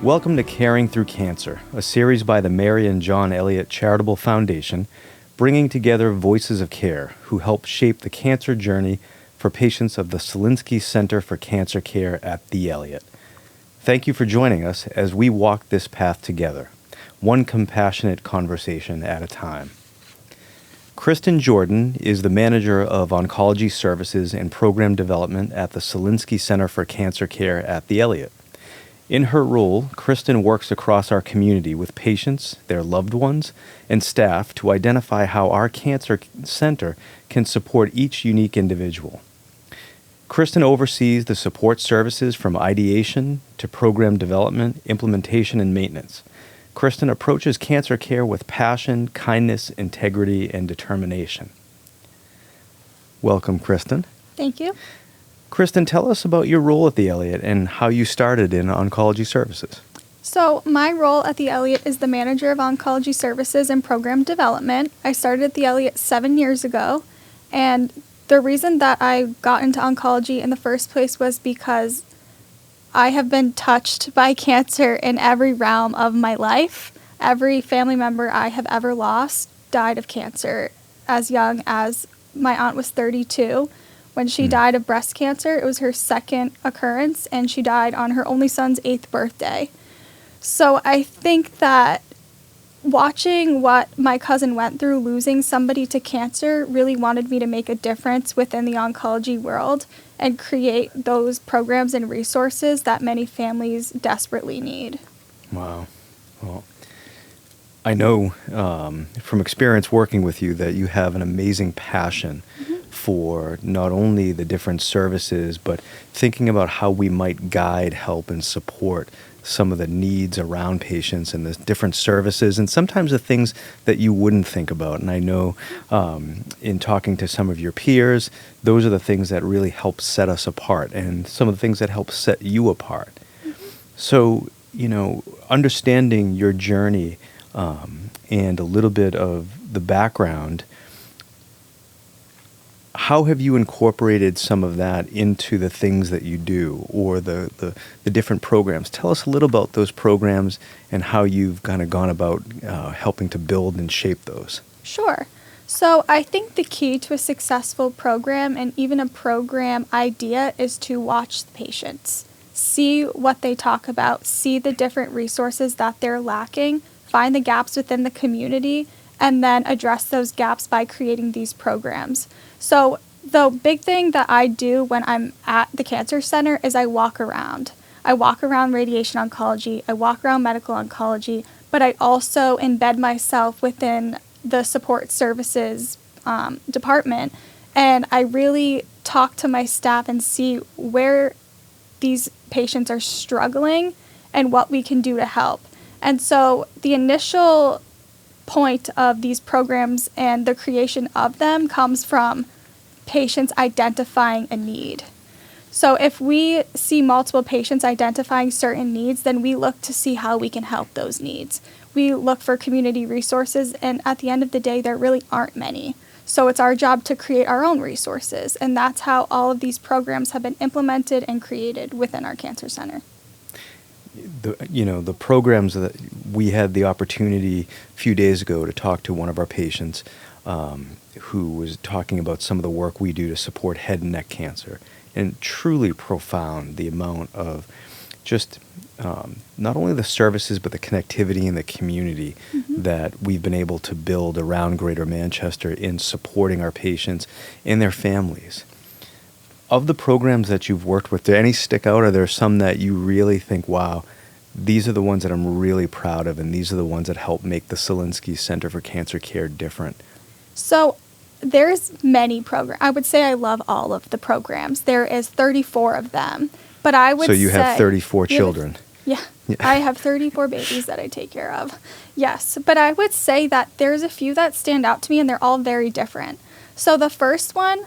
Welcome to Caring Through Cancer, a series by the Mary and John Elliot Charitable Foundation, bringing together voices of care who help shape the cancer journey for patients of the Solinsky Center for Cancer Care at the Elliot. Thank you for joining us as we walk this path together, one compassionate conversation at a time. Kristen Jordan is the manager of Oncology Services and Program Development at the Solinsky Center for Cancer Care at the Elliot. In her role, Kristen works across our community with patients, their loved ones, and staff to identify how our cancer center can support each unique individual. Kristen oversees the support services from ideation to program development, implementation, and maintenance. Kristen approaches cancer care with passion, kindness, integrity, and determination. Welcome, Kristen. Thank you. Kristen, tell us about your role at the Elliot and how you started in oncology services. So my role at the Elliot is the manager of oncology services and program development. I started at the Elliot 7 years ago, and the reason that I got into oncology in the first place was because I have been touched by cancer in every realm of my life. Every family member I have ever lost died of cancer. As young as my aunt was 32. When she died of breast cancer, it was her second occurrence, and she died on her only son's 8th birthday. So I think that watching what my cousin went through, losing somebody to cancer, really wanted me to make a difference within the oncology world and create those programs and resources that many families desperately need. Wow. Well, I know from experience working with you that you have an amazing passion for not only the different services, but thinking about how we might guide, help, and support some of the needs around patients and the different services and sometimes the things that you wouldn't think about. And I know in talking to some of your peers, those are the things that really help set us apart and some of the things that help set you apart. So, understanding your journey and a little bit of the background, how have you incorporated some of that into the things that you do or the different programs? Tell us a little about those programs and how you've kind of gone about helping to build and shape those. Sure. So I think the key to a successful program and even a program idea is to watch the patients, see what they talk about, see the different resources that they're lacking, find the gaps within the community, and then address those gaps by creating these programs. So the big thing that I do when I'm at the cancer center is I walk around. I walk around radiation oncology, I walk around medical oncology, but I also embed myself within the support services department, and I really talk to my staff and see where these patients are struggling and what we can do to help. And so the initial point of these programs and the creation of them comes from patients identifying a need. So if we see multiple patients identifying certain needs, then we look to see how we can help those needs. We look for community resources, and at the end of the day, there really aren't many. So it's our job to create our own resources, and that's how all of these programs have been implemented and created within our cancer center. The programs that we had the opportunity a few days ago to talk to one of our patients who was talking about some of the work we do to support head and neck cancer, and truly profound the amount of just not only the services but the connectivity and the community that we've been able to build around Greater Manchester in supporting our patients and their families. Of the programs that you've worked with, do any stick out? Are there some that you really think, wow, these are the ones that I'm really proud of, and these are the ones that help make the Solinsky Center for Cancer Care different? So there's many programs. I would say I love all of the programs. There is 34 of them, but I would say... So you have 34 children. Yeah, I have 34 babies that I take care of. Yes, but I would say that there's a few that stand out to me, and they're all very different. So the first one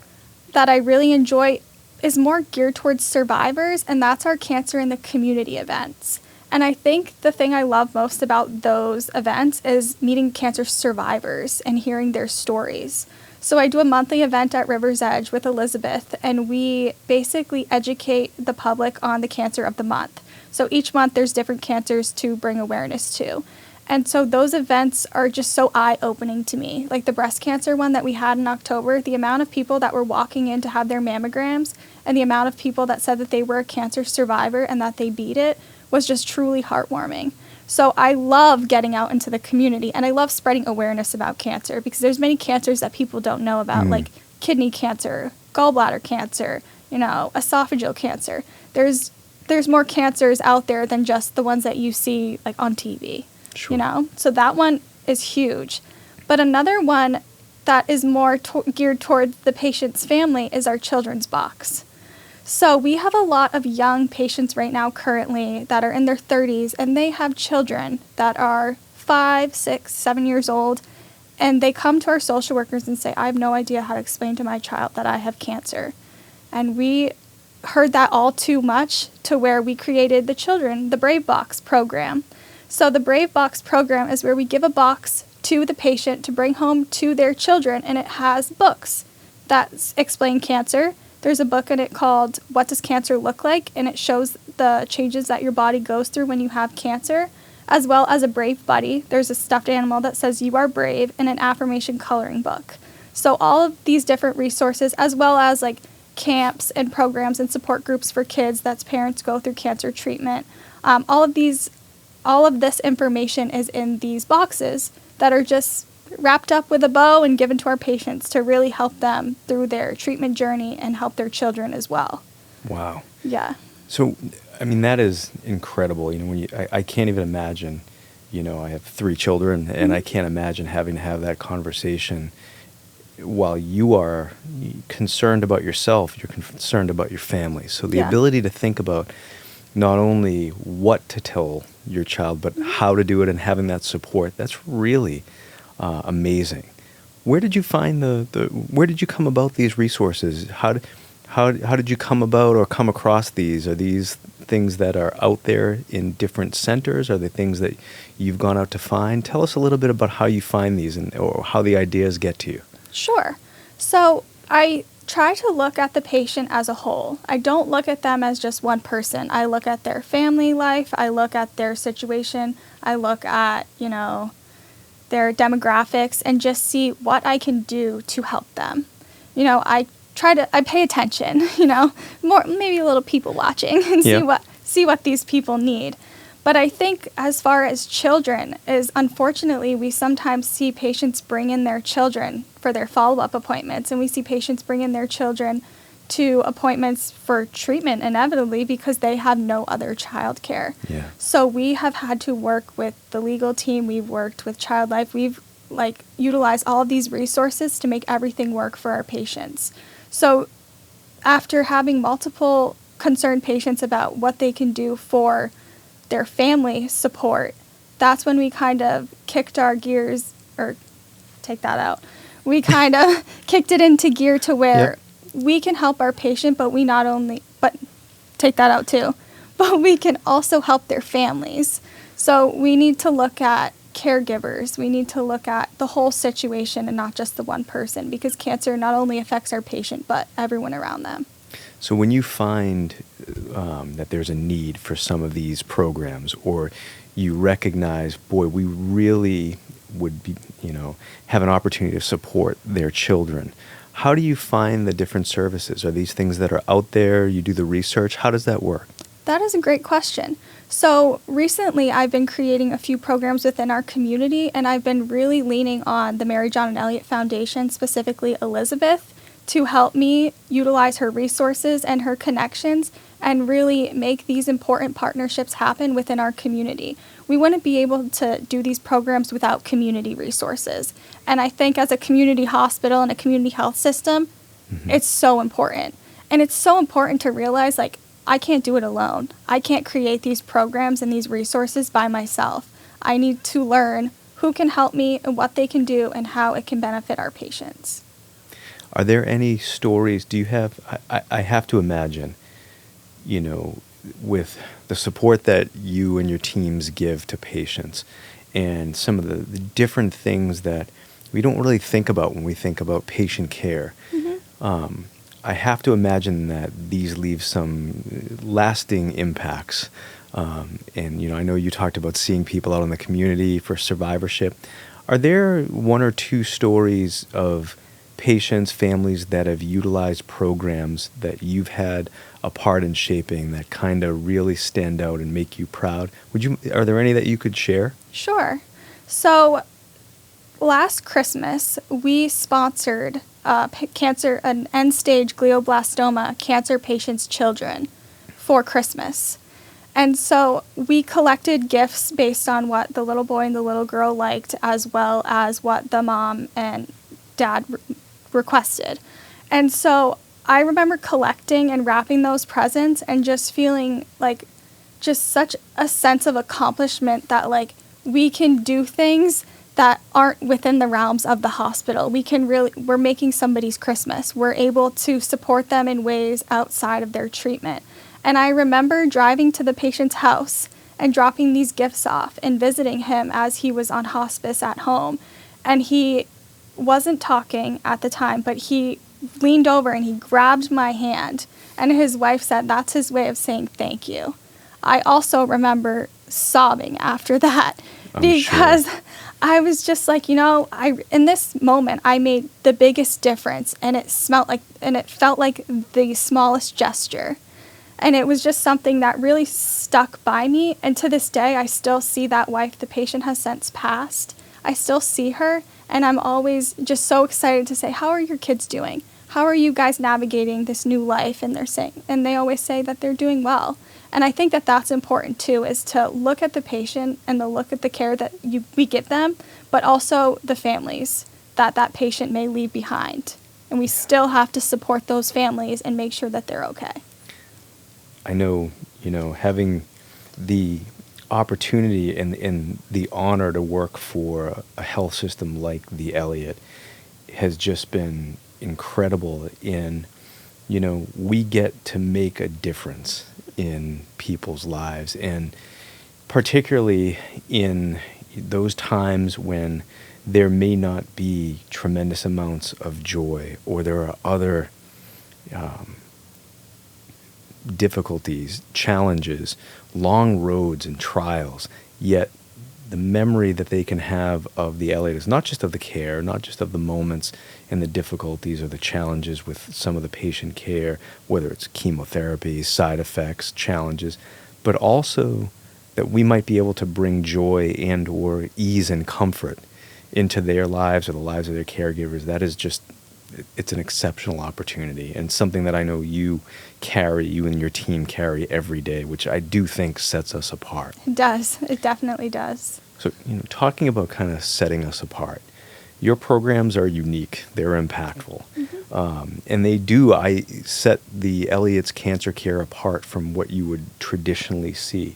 that I really enjoy is more geared towards survivors, and that's our Cancer in the Community events. And I think the thing I love most about those events is meeting cancer survivors and hearing their stories. So I do a monthly event at River's Edge with Elizabeth, and we basically educate the public on the cancer of the month. So each month there's different cancers to bring awareness to. And so those events are just so eye-opening to me. Like the breast cancer one that we had in October, the amount of people that were walking in to have their mammograms and the amount of people that said that they were a cancer survivor and that they beat it was just truly heartwarming. So I love getting out into the community, and I love spreading awareness about cancer because there's many cancers that people don't know about, like kidney cancer, gallbladder cancer, esophageal cancer. There's more cancers out there than just the ones that you see like on TV. Sure. So that one is huge. But another one that is more geared toward the patient's family is our children's box. So we have a lot of young patients right now currently that are in their 30s, and they have children that are 5, 6, 7 years old, and they come to our social workers and say, I have no idea how to explain to my child that I have cancer. And we heard that all too much to where we created the Brave Box program. So the Brave Box program is where we give a box to the patient to bring home to their children, and it has books that explain cancer. There's a book in it called What Does Cancer Look Like? And it shows the changes that your body goes through when you have cancer, as well as a Brave Buddy. There's a stuffed animal that says you are brave, and an affirmation coloring book. So all of these different resources, as well as like camps and programs and support groups for kids that's parents go through cancer treatment, all of this information is in these boxes that are just wrapped up with a bow and given to our patients to really help them through their treatment journey and help their children as well. Wow. Yeah. So, I mean, that is incredible. I can't even imagine, I have 3 children, and I can't imagine having to have that conversation while you are concerned about yourself, you're concerned about your family. So the ability to think about not only what to tell your child, but how to do it and having that support, that's really amazing. Where did you find where did you come about these resources? How did you come about or come across these? Are these things that are out there in different centers? Are they things that you've gone out to find? Tell us a little bit about how you find these or how the ideas get to you. Sure. So I try to look at the patient as a whole. I don't look at them as just one person. I look at their family life. I look at their situation. I look at, their demographics and just see what I can do to help them. I pay attention, more maybe a little people watching and see what these people need. But I think as far as children is, unfortunately, we sometimes see patients bring in their children for their follow-up appointments, and we see patients bring in their children to appointments for treatment inevitably because they have no other child care. Yeah. So we have had to work with the legal team. We've worked with Child Life. We've utilized all of these resources to make everything work for our patients. So after having multiple concerned patients about what they can do for their family support, that's when we kind of kicked our gears, or take that out. We kind of kicked it into gear to where we can help our patient, but take that out too. But we can also help their families. So we need to look at caregivers. We need to look at the whole situation and not just the one person, because cancer not only affects our patient, but everyone around them. So when you find that there's a need for some of these programs, or you recognize, boy, we really would be, have an opportunity to support their children, how do you find the different services? Are these things that are out there? You do the research? How does that work? That is a great question. So recently I've been creating a few programs within our community, and I've been really leaning on the Mary, John, and Elliot Foundation, specifically Elizabeth, to help me utilize her resources and her connections and really make these important partnerships happen within our community. We wouldn't be able to do these programs without community resources. And I think as a community hospital and a community health system, it's so important. And it's so important to realize, I can't do it alone. I can't create these programs and these resources by myself. I need to learn who can help me and what they can do and how it can benefit our patients. Are there any stories, do you have, I have to imagine, with the support that you and your teams give to patients and some of the different things that we don't really think about when we think about patient care, I have to imagine that these leave some lasting impacts And, I know you talked about seeing people out in the community for survivorship. Are there one or two stories of patients, families that have utilized programs that you've had a part in shaping that kind of really stand out and make you proud? Are there any that you could share? Sure. So last Christmas, we sponsored an end-stage glioblastoma cancer patients' children for Christmas. And so we collected gifts based on what the little boy and the little girl liked, as well as what the mom and dad requested. And so I remember collecting and wrapping those presents and just feeling like just such a sense of accomplishment that like we can do things that aren't within the realms of the hospital. We're making somebody's Christmas. We're able to support them in ways outside of their treatment. And I remember driving to the patient's house and dropping these gifts off and visiting him as he was on hospice at home. And he wasn't talking at the time, but he leaned over and he grabbed my hand. And his wife said that's his way of saying thank you. I also remember sobbing after that because I was just like, in this moment, I made the biggest difference, and it felt like the smallest gesture. And it was just something that really stuck by me. And to this day, I still see that wife. The patient has since passed. I still see her, and I'm always just so excited to say, how are your kids doing? How are you guys navigating this new life? And they always say that they're doing well. And I think that that's important too, is to look at the patient and to look at the care that we give them, but also the families that patient may leave behind. And we still have to support those families and make sure that they're okay. I know, having the opportunity and the honor to work for a health system like the Elliot has just been incredible in, we get to make a difference in people's lives, and particularly in those times when there may not be tremendous amounts of joy, or there are other difficulties, challenges, long roads and trials, yet the memory that they can have of the Elliot is not just of the care, not just of the moments and the difficulties or the challenges with some of the patient care, whether it's chemotherapy, side effects, challenges, but also that we might be able to bring joy and or ease and comfort into their lives or the lives of their caregivers. That is just, it's an exceptional opportunity, and something that I know you and your team carry every day, which I do think sets us apart. It does. It definitely does. So, talking about kind of setting us apart, your programs are unique. They're impactful. Mm-hmm. And I set the Elliot's cancer care apart from what you would traditionally see.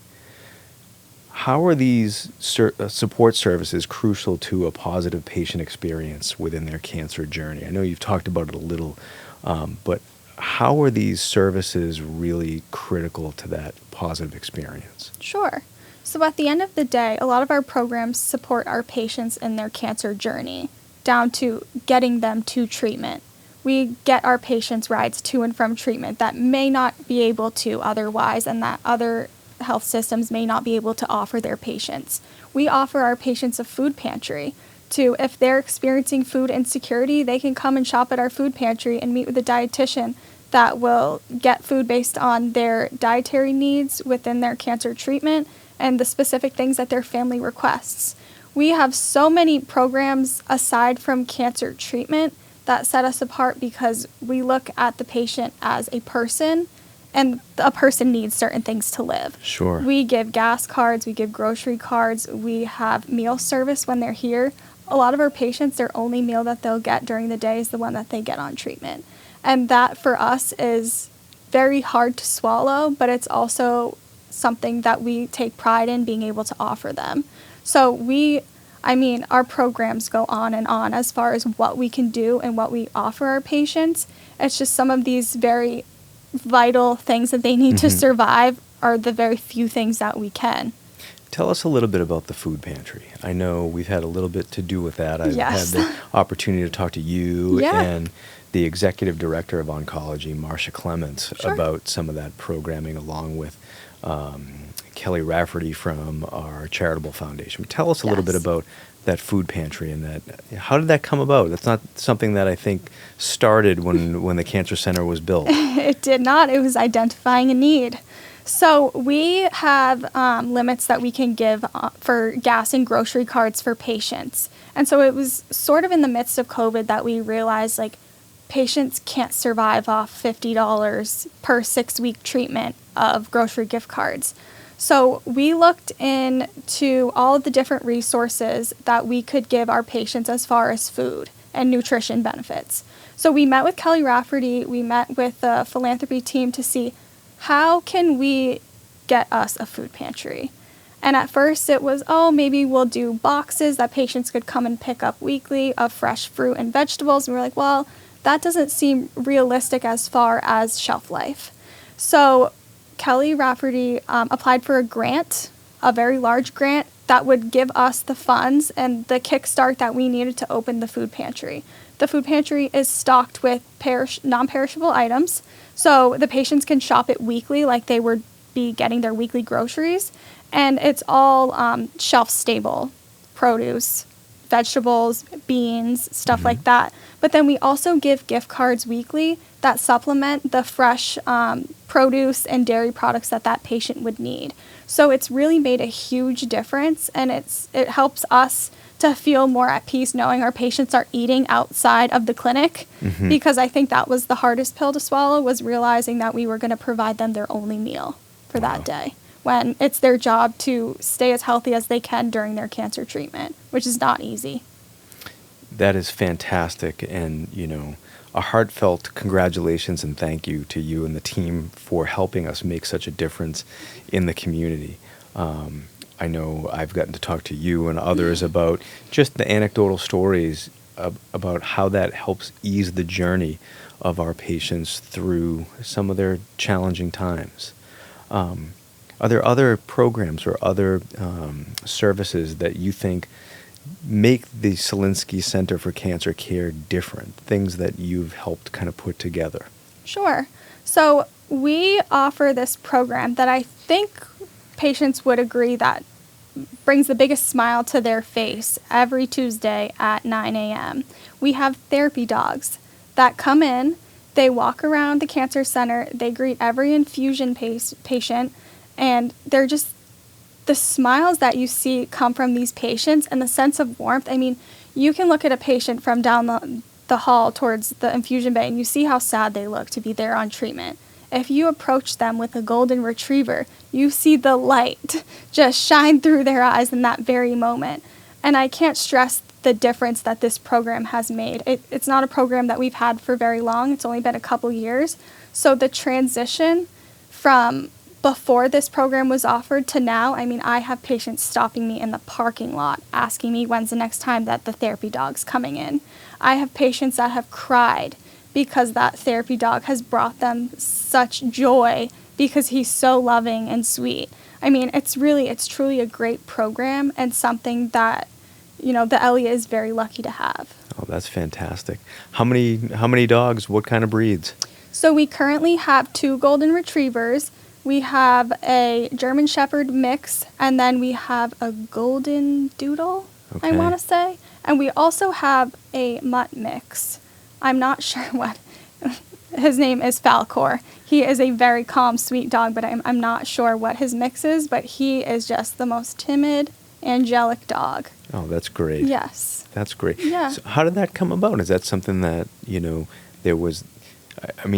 How are these support services crucial to a positive patient experience within their cancer journey? I know you've talked about it a little, but how are these services really critical to that positive experience? Sure. So at the end of the day, a lot of our programs support our patients in their cancer journey, down to getting them to treatment. We get our patients rides to and from treatment that may not be able to otherwise, and that other health systems may not be able to offer their patients. We offer our patients a food pantry. If they're experiencing food insecurity, they can come and shop at our food pantry and meet with a dietitian that will get food based on their dietary needs within their cancer treatment and the specific things that their family requests. We have so many programs aside from cancer treatment that set us apart because we look at the patient as a person, and a person needs certain things to live. Sure. We give gas cards, we give grocery cards, we have meal service when they're here. A lot of our patients, their only meal that they'll get during the day is the one that they get on treatment. And that for us is very hard to swallow, but it's also something that we take pride in being able to offer them. So our programs go on and on as far as what we can do and what we offer our patients. It's just some of these very vital things that they need to survive are the very few things that we can. Tell us a little bit about the food pantry. I know we've had a little bit to do with that. I've had the opportunity to talk to you and the executive director of Oncology, Marcia Clements, about some of that programming, along with Kelly Rafferty from our charitable foundation. Tell us a little bit Yes. about that food pantry and that. How did that come about? That's not something that I think started when the Cancer Center was built. It did not. It was identifying a need. So we have limits that we can give for gas and grocery cards for patients. And so it was sort of in the midst of COVID that we realized, like, patients can't survive off $50 per 6-week treatment of grocery gift cards. So we looked into all of the different resources that we could give our patients as far as food and nutrition benefits. So we met with Kelly Rafferty, we met with the philanthropy team to see how can we get us a food pantry. And at first it was, maybe we'll do boxes that patients could come and pick up weekly of fresh fruit and vegetables. And we were like, well, that doesn't seem realistic as far as shelf life. So Kelly Rafferty applied for a grant, a very large grant, that would give us the funds and the kickstart that we needed to open the food pantry. The food pantry is stocked with non-perishable items, so the patients can shop it weekly like they would be getting their weekly groceries, and it's all shelf-stable produce, vegetables, beans, stuff like that. But then we also give gift cards weekly that supplement the fresh produce and dairy products that patient would need. So it's really made a huge difference, and it helps us to feel more at peace knowing our patients are eating outside of the clinic, because I think that was the hardest pill to swallow, was realizing that we were going to provide them their only meal for that day, when it's their job to stay as healthy as they can during their cancer treatment, which is not easy. That is fantastic, and a heartfelt congratulations and thank you to you and the team for helping us make such a difference in the community. I know I've gotten to talk to you and others about just the anecdotal stories about how that helps ease the journey of our patients through some of their challenging times. Are there other programs or other services that you think make the Solinsky Center for Cancer Care different, things that you've helped kind of put together? Sure. So we offer this program that I think patients would agree that brings the biggest smile to their face every Tuesday at 9 a.m. We have therapy dogs that come in, they walk around the cancer center, they greet every infusion patient, and they're just, the smiles that you see come from these patients and the sense of warmth. I mean, you can look at a patient from down the hall towards the infusion bay and you see how sad they look to be there on treatment. If you approach them with a golden retriever, you see the light just shine through their eyes in that very moment. And I can't stress the difference that this program has made. It's not a program that we've had for very long. It's only been a couple years. So the transition from before this program was offered to now, I mean, I have patients stopping me in the parking lot asking me when's the next time that the therapy dog's coming in. I have patients that have cried because that therapy dog has brought them such joy because he's so loving and sweet. I mean, it's truly a great program and something that, the Elliot is very lucky to have. Oh, that's fantastic. How many dogs? What kind of breeds? So we currently have 2 golden retrievers. We have a German Shepherd mix, and then we have a golden doodle, I want to say. And we also have a mutt mix. I'm not sure what. His name is Falcor. He is a very calm, sweet dog, but I'm not sure what his mix is, but he is just the most timid, angelic dog. Oh, that's great. Yes. That's great. Yeah. So how did that come about? Is that something that, there was,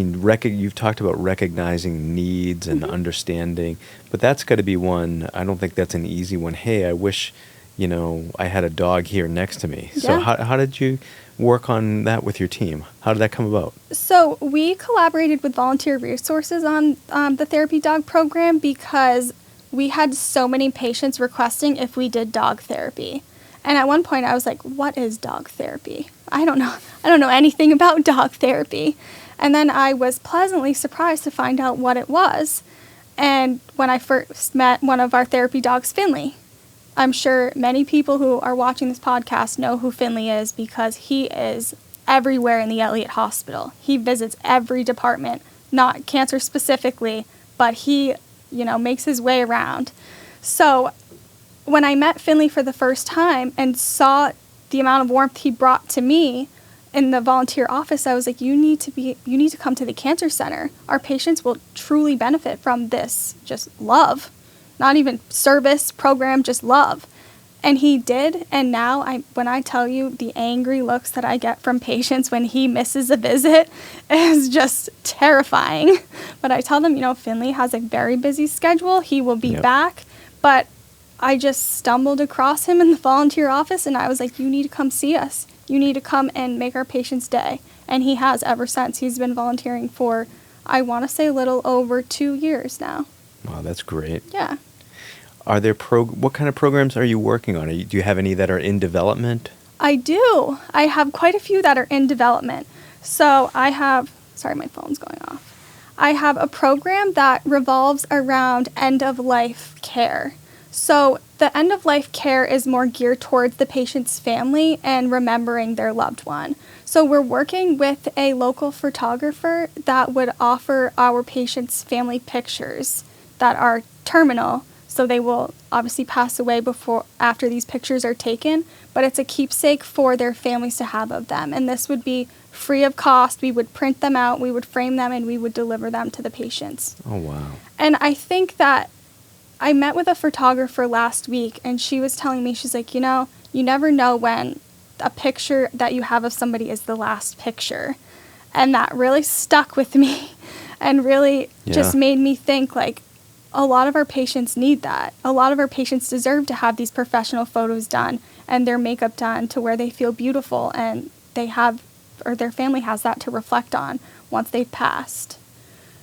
you've talked about recognizing needs and understanding, but that's got to be one, I don't think that's an easy one. Hey, I wish, I had a dog here next to me. Yeah. So how did you work on that with your team? How did that come about? So we collaborated with Volunteer Resources on the therapy dog program because we had so many patients requesting if we did dog therapy. And at one point I was like, what is dog therapy? I don't know anything about dog therapy. And then I was pleasantly surprised to find out what it was. And when I first met one of our therapy dogs, Finley, I'm sure many people who are watching this podcast know who Finley is because he is everywhere in the Elliot Hospital. He visits every department, not cancer specifically, but he makes his way around. So when I met Finley for the first time and saw the amount of warmth he brought to me in the volunteer office, I was like, you need to come to the Cancer Center. Our patients will truly benefit from this, just love, not even service, program, just love. And he did, and now when I tell you the angry looks that I get from patients when he misses a visit is just terrifying. But I tell them, Finley has a very busy schedule. He will be back. But I just stumbled across him in the volunteer office, and I was like, you need to come see us. You need to come and make our patient's day. And he has ever since. He's been volunteering for, I want to say, a little over 2 years now. Wow, that's great. Yeah. Are there what kind of programs are you working on? Do you have any that are in development? I do. I have quite a few that are in development. So I have, sorry, my phone's going off. I have a program that revolves around end-of-life care. So the end-of-life care is more geared towards the patient's family and remembering their loved one. So we're working with a local photographer that would offer our patients family pictures that are terminal. So they will obviously pass away after these pictures are taken, but it's a keepsake for their families to have of them. And this would be free of cost. We would print them out, we would frame them, and we would deliver them to the patients. Oh, wow. And I think that I met with a photographer last week, and she was telling me, she's like, you never know when a picture that you have of somebody is the last picture. And that really stuck with me and really just made me think, like, a lot of our patients need that. A lot of our patients deserve to have these professional photos done and their makeup done to where they feel beautiful and they have, or their family has that to reflect on once they've passed.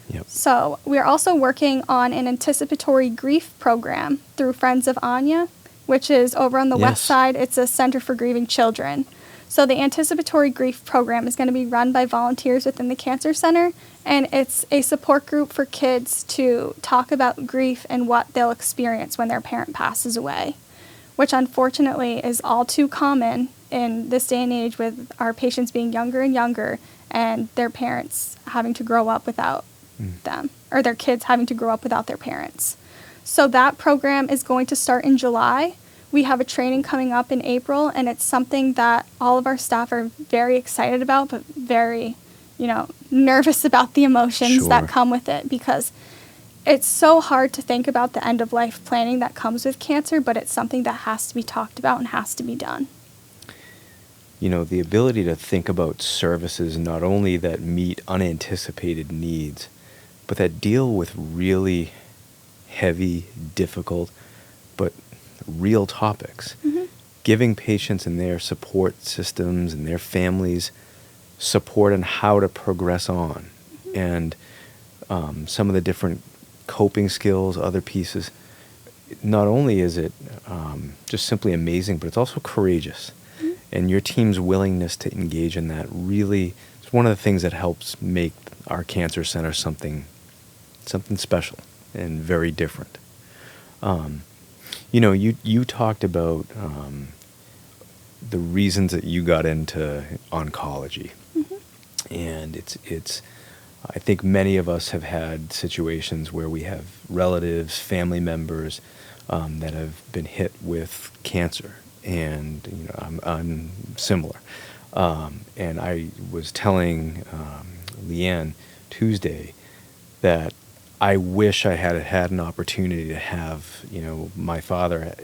Yep. So we're also working on an anticipatory grief program through Friends of Anya, which is over on the west side. It's a center for grieving children. So the anticipatory grief program is going to be run by volunteers within the Cancer Center, and it's a support group for kids to talk about grief and what they'll experience when their parent passes away, which unfortunately is all too common in this day and age with our patients being younger and younger and their parents having to grow up without them, or their kids having to grow up without their parents. So that program is going to start in July. We have a training coming up in April, and it's something that all of our staff are very excited about, but very, nervous about the emotions that come with it, because it's so hard to think about the end-of-life planning that comes with cancer, but it's something that has to be talked about and has to be done. The ability to think about services not only that meet unanticipated needs, but that deal with really heavy, difficult, but real topics. Mm-hmm. Giving patients and their support systems and their families support on how to progress on. Mm-hmm. And some of the different coping skills, other pieces. Not only is it just simply amazing, but it's also courageous. Mm-hmm. And your team's willingness to engage in that really is one of the things that helps make our Cancer Center something special and very different. You talked about the reasons that you got into oncology. Mm-hmm. And it's I think many of us have had situations where we have relatives, family members that have been hit with cancer, and I'm similar. And I was telling Leanne Tuesday that I wish I had had an opportunity to have, my father,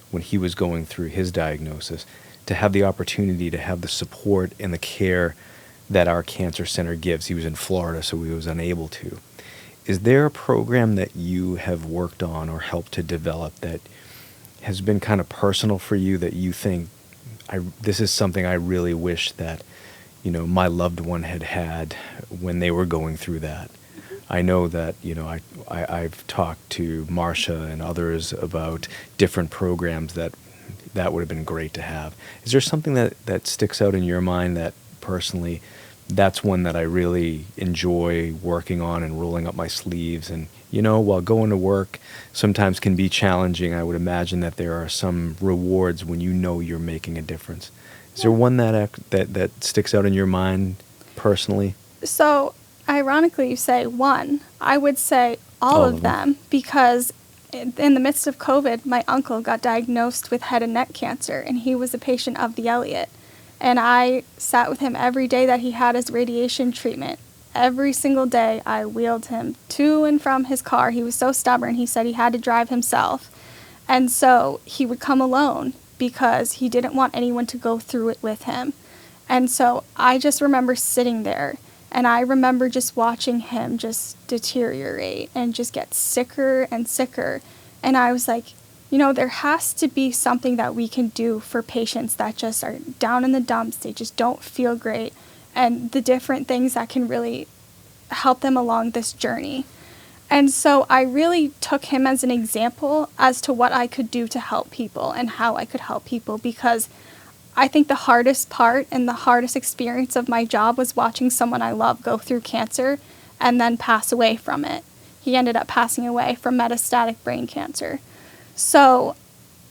when he was going through his diagnosis, to have the opportunity to have the support and the care that our Cancer Center gives. He was in Florida, so he was unable to. Is there a program that you have worked on or helped to develop that has been kind of personal for you, that you think, this is something I really wish that, my loved one had when they were going through that? I know that, I've talked to Marcia and others about different programs that would have been great to have. Is there something that sticks out in your mind that personally, that's one that I really enjoy working on and rolling up my sleeves? And, while going to work sometimes can be challenging, I would imagine that there are some rewards when you're making a difference. Is there one that sticks out in your mind personally? So ironically, you say one. I would say all of them, because in the midst of COVID, my uncle got diagnosed with head and neck cancer, and he was a patient of the Elliot. And I sat with him every day that he had his radiation treatment. Every single day, I wheeled him to and from his car. He was so stubborn, he said he had to drive himself. And so he would come alone because he didn't want anyone to go through it with him. And so I just remember sitting there, and I remember just watching him just deteriorate and just get sicker and sicker. And I was like, there has to be something that we can do for patients that just are down in the dumps. They just don't feel great. And the different things that can really help them along this journey. And so I really took him as an example as to what I could do to help people and how I could help people, because I think the hardest part and the hardest experience of my job was watching someone I love go through cancer and then pass away from it. He ended up passing away from metastatic brain cancer. So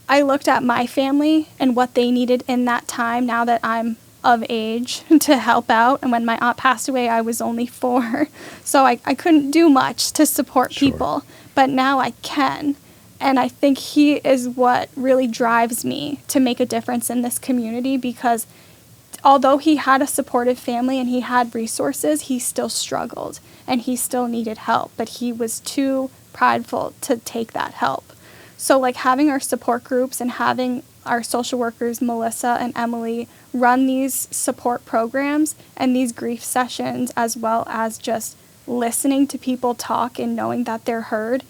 I looked at my family and what they needed in that time, now that I'm of age to help out. And when my aunt passed away, I was only 4. So I couldn't do much to support people. But now I can. And I think he is what really drives me to make a difference in this community, because although he had a supportive family and he had resources, he still struggled and he still needed help. But he was too prideful to take that help. So having our support groups and having our social workers, Melissa and Emily, run these support programs and these grief sessions, as well as just listening to people talk and knowing that they're heard,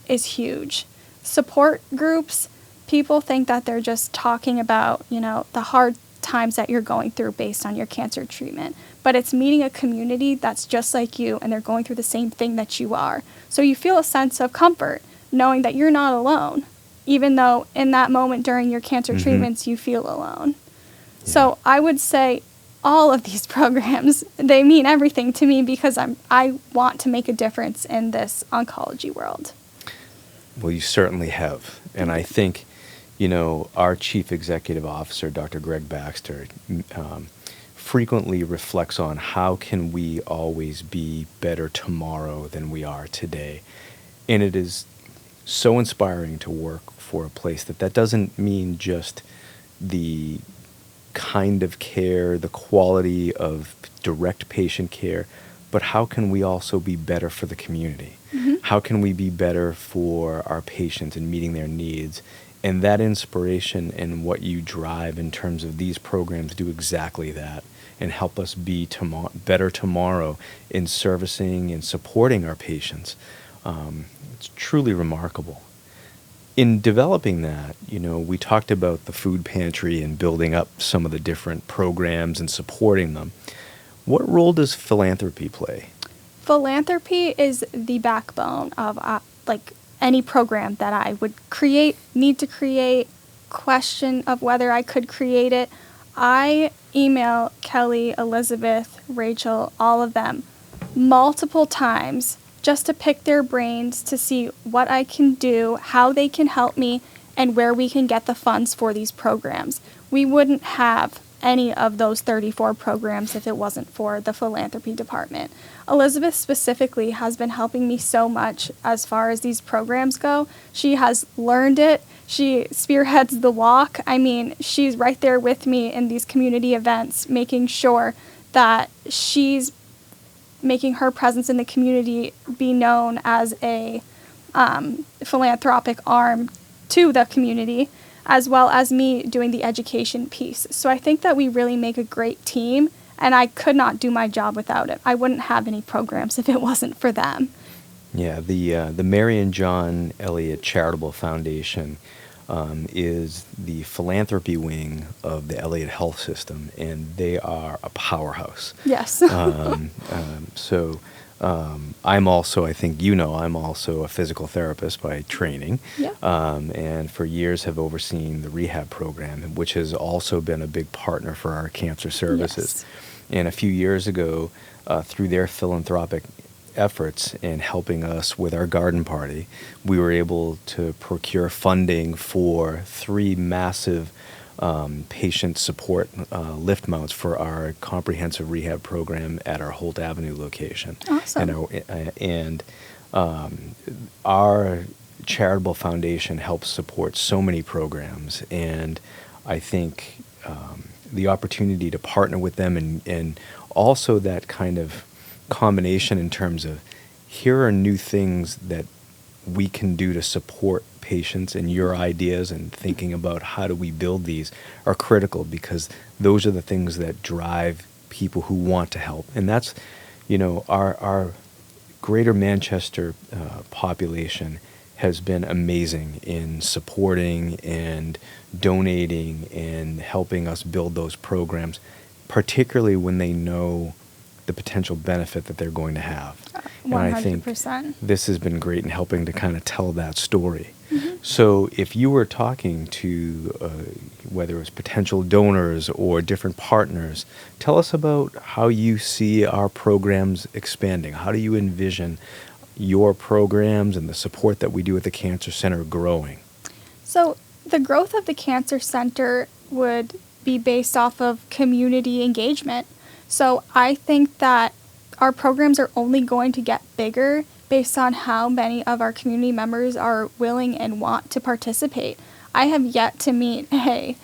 is huge. Support groups, people think that they're just talking about, the hard times that you're going through based on your cancer treatment. But it's meeting a community that's just like you, and they're going through the same thing that you are. So you feel a sense of comfort knowing that you're not alone, even though in that moment during your cancer treatments you feel alone. Yeah. So I would say all of these programs, they mean everything to me, because I want to make a difference in this oncology world. Well, you certainly have. And I think, our Chief Executive Officer, Dr. Greg Baxter, frequently reflects on how can we always be better tomorrow than we are today. And it is so inspiring to work for a place that doesn't mean just the kind of care, the quality of direct patient care, but how can we also be better for the community? Mm-hmm. How can we be better for our patients and meeting their needs? And that inspiration and what you drive in terms of these programs do exactly that, and help us be better tomorrow in servicing and supporting our patients. It's truly remarkable. In developing that, we talked about the food pantry and building up some of the different programs and supporting them. What role does philanthropy play? Philanthropy is the backbone of any program that I would need to create, question of whether I could create it. I email Kelly, Elizabeth, Rachel, all of them multiple times just to pick their brains to see what I can do, how they can help me, and where we can get the funds for these programs. We wouldn't have any of those 34 programs if it wasn't for the philanthropy department. Elizabeth specifically has been helping me so much as far as these programs go. She has learned it. She spearheads the walk. I mean, she's right there with me in these community events, making sure that she's making her presence in the community be known as a philanthropic arm to the community, as well as me doing the education piece. So I think that we really make a great team, and I could not do my job without it. I wouldn't have any programs if it wasn't for them. Yeah, the Mary and John Elliot Charitable Foundation is the philanthropy wing of the Elliot Health System, and they are a powerhouse. Yes. I'm also, I think I'm also a physical therapist by training. Yeah. And for years have overseen the rehab program, which has also been a big partner for our cancer services. Yes. And a few years ago, through their philanthropic efforts in helping us with our garden party, we were able to procure funding for 3 massive patient support lift mounts for our comprehensive rehab program at our Holt Avenue location. Awesome. And our charitable foundation helps support so many programs, and I think the opportunity to partner with them and also that kind of combination in terms of here are new things that we can do to support patients, and your ideas and thinking about how do we build these are critical, because those are the things that drive people who want to help. And that's, our greater Manchester population has been amazing in supporting and donating and helping us build those programs, particularly when they know the potential benefit that they're going to have. 100%. And I think this has been great in helping to kind of tell that story. Mm-hmm. So if you were talking to whether it was potential donors or different partners, tell us about how you see our programs expanding. How do you envision your programs and the support that we do at the Cancer Center growing? So the growth of the Cancer Center would be based off of community engagement. So I think that our programs are only going to get bigger based on how many of our community members are willing and want to participate. I have yet to meet a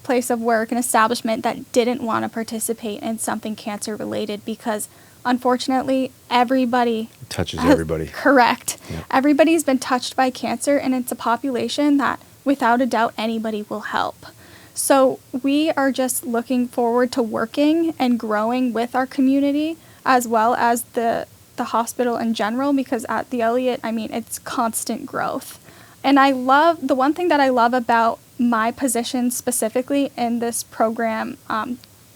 place of work, an establishment that didn't want to participate in something cancer related, because unfortunately everybody touches everybody. Correct. Yeah. Everybody's been touched by cancer, and it's a population that without a doubt anybody will help. So we are just looking forward to working and growing with our community as well as the hospital in general, because at the Elliot, it's constant growth. And the one thing that I love about my position specifically in this program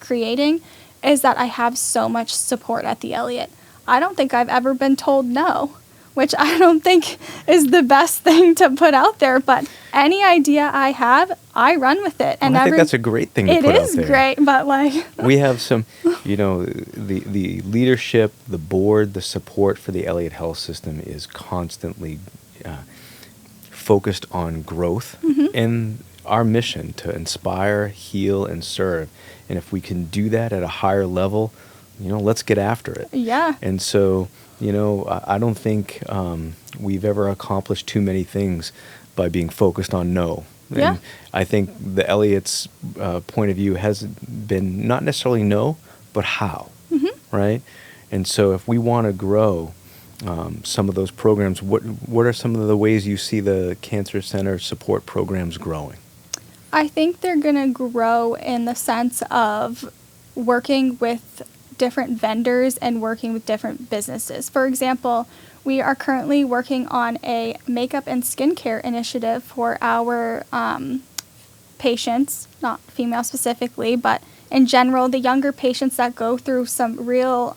creating is that I have so much support at the Elliot. I don't think I've ever been told no, which I don't think is the best thing to put out there, but any idea I have, I run with it. And I think that's a great thing to put out there. It is great, but we have some, the leadership, the board, the support for the Elliot Health System is constantly focused on growth and our mission to inspire, heal, and serve. And if we can do that at a higher level, let's get after it. Yeah. And so, I don't think we've ever accomplished too many things by being focused on no. And yeah. I think the Elliot's point of view has been not necessarily no, but how, right? And so if we want to grow some of those programs, what are some of the ways you see the Cancer Center support programs growing? I think they're going to grow in the sense of working with different vendors and working with different businesses. For example, we are currently working on a makeup and skincare initiative for our patients, not female specifically, but in general, the younger patients that go through some real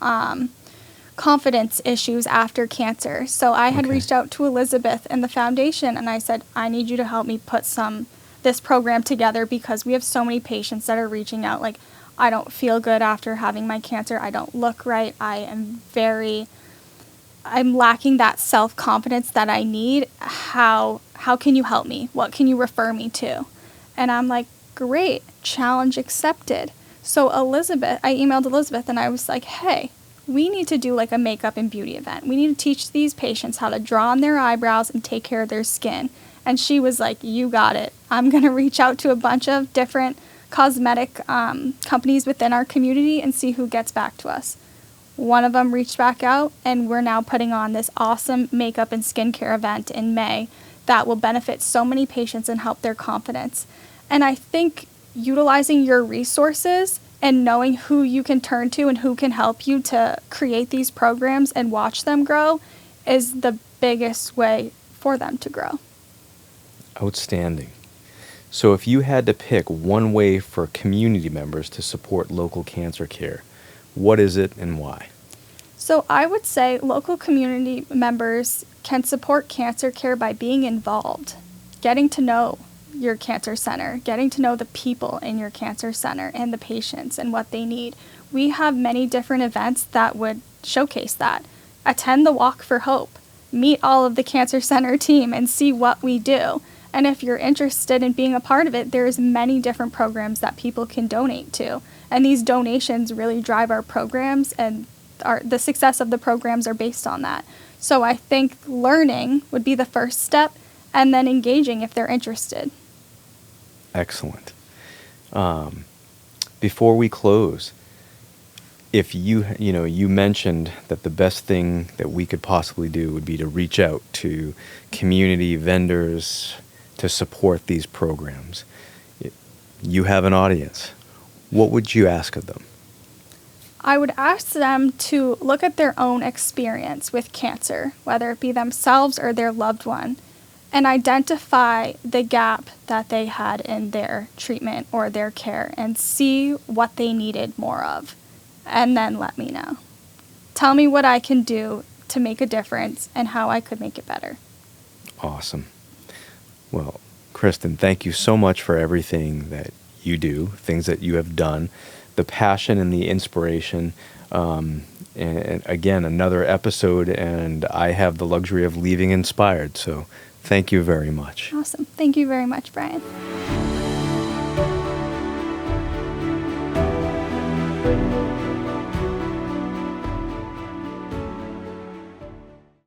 confidence issues after cancer. So I had reached out to Elizabeth and the foundation, and I said, I need you to help me put this program together, because we have so many patients that are reaching out like, I don't feel good after having my cancer. I don't look right. I'm lacking that self-confidence that I need. How can you help me? What can you refer me to? And I'm like, great, challenge accepted. So I emailed Elizabeth and I was like, hey, we need to do like a makeup and beauty event. We need to teach these patients how to draw on their eyebrows and take care of their skin. And she was like, you got it. I'm going to reach out to a bunch of different cosmetic companies within our community and see who gets back to us. One of them reached back out, and we're now putting on this awesome makeup and skincare event in May that will benefit so many patients and help their confidence. And I think utilizing your resources and knowing who you can turn to and who can help you to create these programs and watch them grow is the biggest way for them to grow. Outstanding. So if you had to pick one way for community members to support local cancer care, what is it and why? So I would say local community members can support cancer care by being involved, getting to know your cancer center, getting to know the people in your cancer center and the patients and what they need. We have many different events that would showcase that. Attend the Walk for Hope. Meet all of the Cancer Center team and see what we do. And if you're interested in being a part of it, there's many different programs that people can donate to. And these donations really drive our programs, and the success of the programs are based on that. So I think learning would be the first step, and then engaging if they're interested. Excellent. Before we close, if you mentioned that the best thing that we could possibly do would be to reach out to community vendors to support these programs. You have an audience. What would you ask of them? I would ask them to look at their own experience with cancer, whether it be themselves or their loved one, and identify the gap that they had in their treatment or their care and see what they needed more of, and then let me know. Tell me what I can do to make a difference and how I could make it better. Awesome. Well, Kristen, thank you so much for everything that you do, things that you have done, the passion and the inspiration. And again, another episode, and I have the luxury of leaving inspired. So thank you very much. Awesome. Thank you very much, Brian.